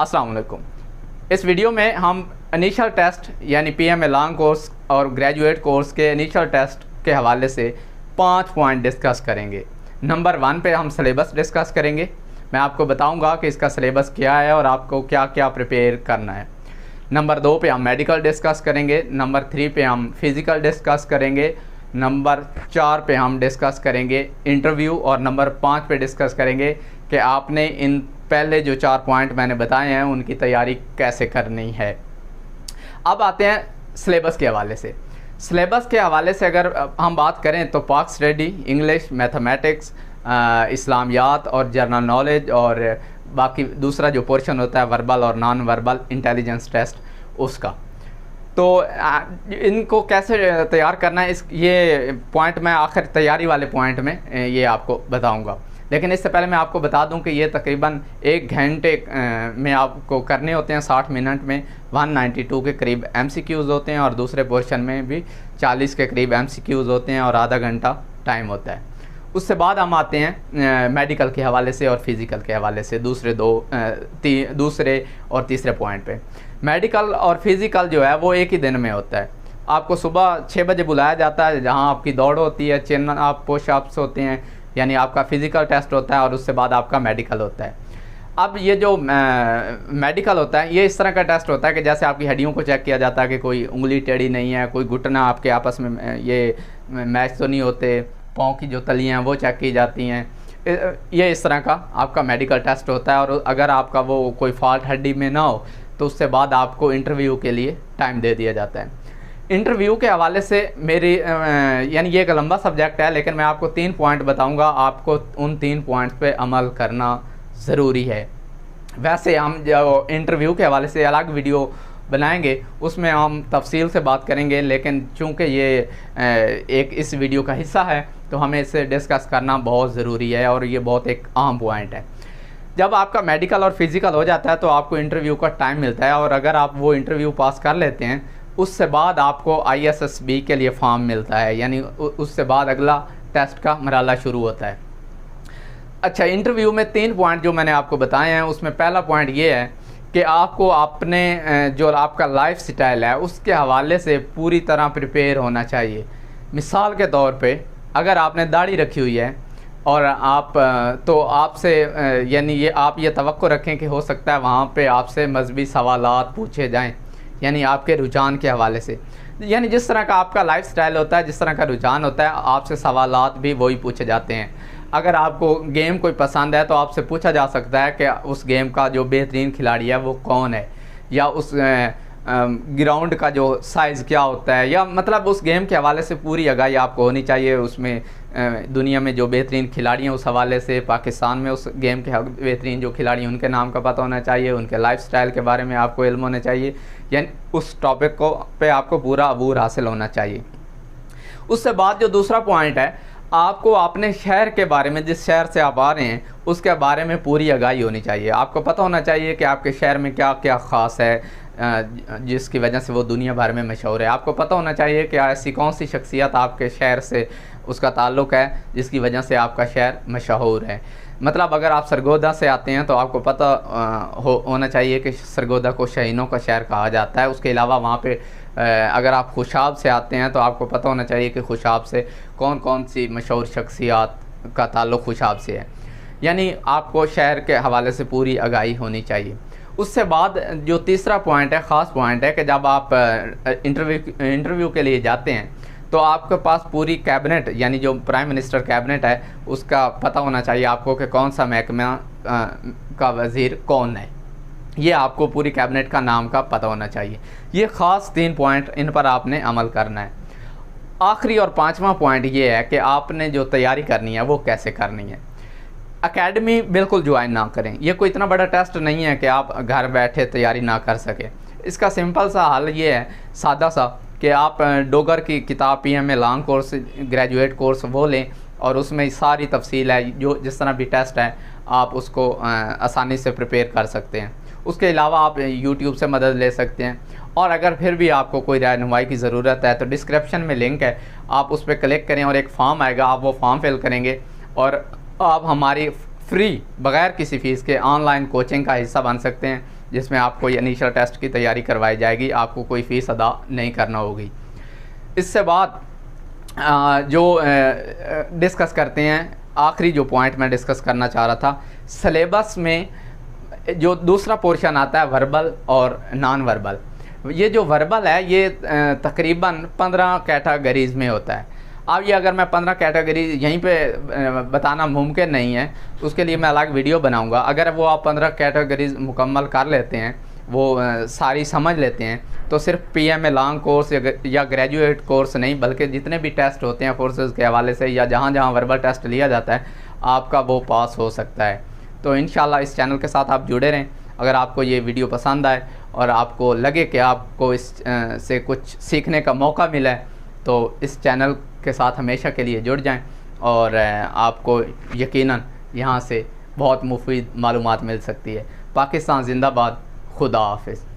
अस्सलाम वालेकुम। इस वीडियो में हम इनिशियल टेस्ट यानी पीएमए लॉन्ग कोर्स और ग्रेजुएट कोर्स के इनिशियल टेस्ट के हवाले से 5 पॉइंट डिस्कस करेंगे। नंबर 1 पे हम सिलेबस डिस्कस करेंगे। मैं आपको बताऊंगा कि इसका सिलेबस क्या है और आपको क्या क्या प्रिपेयर करना है। नंबर 2 पे हम मेडिकल डिस्कस करेंगे। नंबर 3 पे हम फिज़िकल डिस्कस करेंगे। नंबर 4 पे हम डिस्कस करेंगे इंटरव्यू और नंबर 5 पे डिस्कस करेंगे कि आपने इन पहले जो 4 पॉइंट मैंने बताए हैं उनकी तैयारी कैसे करनी है। अब आते हैं सिलेबस के हवाले से। सिलेबस के हवाले से अगर हम बात करें तो पाक स्टडी, इंग्लिश, मैथमेटिक्स, इस्लामियात और जनरल नॉलेज और बाकी दूसरा जो पोर्शन होता है वर्बल और नॉन वर्बल इंटेलिजेंस टेस्ट उसका, तो इनको कैसे तैयार करना है ये पॉइंट मैं आखिर तैयारी वाले पॉइंट में ये आपको बताऊंगा। लेकिन इससे पहले मैं आपको बता दूं कि ये तकरीबन 1 घंटे में आपको करने होते हैं। 60 मिनट में 192 के करीब MCQs होते हैं और दूसरे पोर्शन में भी 40 के करीब MCQs होते हैं और आधा घंटा टाइम होता है। उससे बाद हम आते हैं मेडिकल के हवाले से और फिज़िकल के हवाले से दूसरे और तीसरे पॉइंट पे। मेडिकल और फिज़िकल जो है वो एक ही दिन में होता है। आपको सुबह 6 बजे बुलाया जाता है, जहां आपकी दौड़ होती है, चिन अप, पुशअप्स होते हैं, यानी आपका फ़िज़िकल टेस्ट होता है और उससे बाद आपका मेडिकल होता है। अब ये जो मेडिकल होता है ये इस तरह का टेस्ट होता है कि जैसे आपकी हड्डियों को चेक किया जाता है कि कोई उंगली टेढ़ी नहीं है, कोई घुटना आपके आपस में ये मैच तो नहीं होते, पाँव की जो तलियाँ हैं वो चेक की जाती हैं। ये इस तरह का आपका मेडिकल टेस्ट होता है और अगर आपका वो कोई फॉल्ट हड्डी में ना हो तो उससे बाद आपको इंटरव्यू के लिए टाइम दे दिया जाता है। इंटरव्यू के हवाले से मेरी यानी ये एक लंबा सब्जेक्ट है, लेकिन मैं आपको 3 पॉइंट बताऊंगा। आपको उन 3 पॉइंट्स पे अमल करना ज़रूरी है। वैसे हम जो इंटरव्यू के हवाले से अलग वीडियो बनाएंगे उसमें हम तफसील से बात करेंगे, लेकिन चूँकि ये एक इस वीडियो का हिस्सा है तो हमें इसे डिस्कस करना बहुत ज़रूरी है और ये बहुत एक अहम पॉइंट है। जब आपका मेडिकल और फिज़िकल हो जाता है तो आपको इंटरव्यू का टाइम मिलता है और अगर आप वो इंटरव्यू पास कर लेते हैं उससे बाद आपको ISSB के लिए फॉर्म मिलता है, यानी उससे बाद अगला टेस्ट का मरहला शुरू होता है। अच्छा, इंटरव्यू में 3 पॉइंट जो मैंने आपको बताए हैं उसमें पहला पॉइंट ये है कि आपको अपने जो आपका लाइफ स्टाइल है उसके हवाले से पूरी तरह प्रिपेयर होना चाहिए। मिसाल के तौर पे अगर आपने दाढ़ी रखी हुई है और आप तो आपसे यानी ये आप ये तवक्को रखें कि हो सकता है वहाँ पे आपसे मजहबी सवालात पूछे जाएं, यानी आपके रुझान के हवाले से, यानी जिस तरह का आपका लाइफ स्टाइल होता है, जिस तरह का रुझान होता है, आपसे सवालात भी वही पूछे जाते हैं। अगर आपको गेम कोई पसंद है तो आपसे पूछा जा सकता है कि उस गेम का जो बेहतरीन खिलाड़ी है वो कौन है, या उस ग्राउंड का जो साइज़ क्या होता है, या मतलब उस गेम के हवाले से पूरी आगाही आपको होनी चाहिए। उसमें दुनिया में जो बेहतरीन खिलाड़ी हैं उस हवाले से, पाकिस्तान में उस गेम के बेहतरीन जो खिलाड़ी हैं उनके नाम का पता होना चाहिए, उनके लाइफ स्टाइल के बारे में आपको इल्म होना चाहिए, यानी उस टॉपिक को पे आपको पूरा अबूर हासिल होना चाहिए। उससे बाद जो दूसरा पॉइंट है, आपको अपने शहर के बारे में, जिस शहर से आप आ रहे हैं उसके बारे में पूरी आगाही होनी चाहिए। आपको पता होना चाहिए कि आपके शहर में क्या क्या ख़ास है जिसकी वजह से वो दुनिया भर में मशहूर है। आपको पता होना चाहिए कि ऐसी कौन सी शख्सियत आपके शहर से उसका ताल्लुक़ है जिसकी वजह से आपका शहर मशहूर है। मतलब अगर आप सरगोदा से आते हैं तो आपको पता होना चाहिए कि सरगोदा को शाहीनों का शहर कहा जाता है। उसके अलावा वहाँ पे अगर आप खुशाब से आते हैं तो आपको पता होना चाहिए कि खुशाब से कौन कौन सी मशहूर शख्सियात का ताल्लुक़ खुशाब से है, यानी आपको शहर के हवाले से पूरी आगाही होनी चाहिए। उससे बाद जो तीसरा पॉइंट है, ख़ास पॉइंट है कि जब आप इंटरव्यू के लिए जाते हैं तो आपके पास पूरी कैबिनेट, यानी जो प्राइम मिनिस्टर कैबिनेट है उसका पता होना चाहिए आपको कि कौन सा महकमा का वज़ीर कौन है, ये आपको पूरी कैबिनेट का नाम का पता होना चाहिए। ये ख़ास 3 पॉइंट, इन पर आपने अमल करना है। आखिरी और 5वां पॉइंट ये है कि आपने जो तैयारी करनी है वो कैसे करनी है। एकेडमी बिल्कुल ज्वाइन ना करें। ये कोई इतना बड़ा टेस्ट नहीं है कि आप घर बैठे तैयारी ना कर सकें। इसका सिंपल सा हल ये है, सादा सा, कि आप डोगर की किताब PMA long course graduate course वो लें और उसमें सारी तफसील है, जो जिस तरह भी टेस्ट है आप उसको आसानी से प्रिपेयर कर सकते हैं। उसके अलावा आप यूट्यूब से मदद ले सकते हैं, और अगर फिर भी आपको कोई रहनुमाई की ज़रूरत है तो डिस्क्रिप्शन में लिंक है, आप उस पर क्लिक करें और एक फॉर्म आएगा, आप वो फॉर्म फिल करेंगे और आप हमारी फ्री बग़ैर किसी फ़ीस के ऑनलाइन कोचिंग का हिस्सा बन सकते हैं, जिसमें आपको इनिशियल टेस्ट की तैयारी करवाई जाएगी, आपको कोई फ़ीस अदा नहीं करना होगी। इससे बाद जो डिस्कस करते हैं, आखिरी जो पॉइंट मैं डिस्कस करना चाह रहा था, सिलेबस में जो दूसरा पोर्शन आता है वर्बल और नॉन वर्बल। ये जो वर्बल है ये तकरीबन 15 कैटेगरीज़ में होता है। अब ये अगर मैं 15 कैटेगरी यहीं पे बताना मुमकिन नहीं है, उसके लिए मैं अलग वीडियो बनाऊंगा। अगर वो आप 15 कैटेगरीज मुकम्मल कर लेते हैं, वो सारी समझ लेते हैं, तो सिर्फ PMA लॉन्ग कोर्स या ग्रेजुएट कोर्स नहीं, बल्कि जितने भी टेस्ट होते हैं फोर्सेस के हवाले से या जहाँ जहाँ वर्बल टेस्ट लिया जाता है, आपका वो पास हो सकता है। तो इंशाल्लाह इस चैनल के साथ आप जुड़े रहें। अगर आपको ये वीडियो पसंद आए और आपको लगे कि आपको इस से कुछ सीखने का मौका मिला है, तो इस चैनल के साथ हमेशा के लिए जुड़ जाएं और आपको यकीनन यहाँ से बहुत मुफीद मालूमात मिल सकती है। पाकिस्तान जिंदाबाद, खुदा हाफिज़।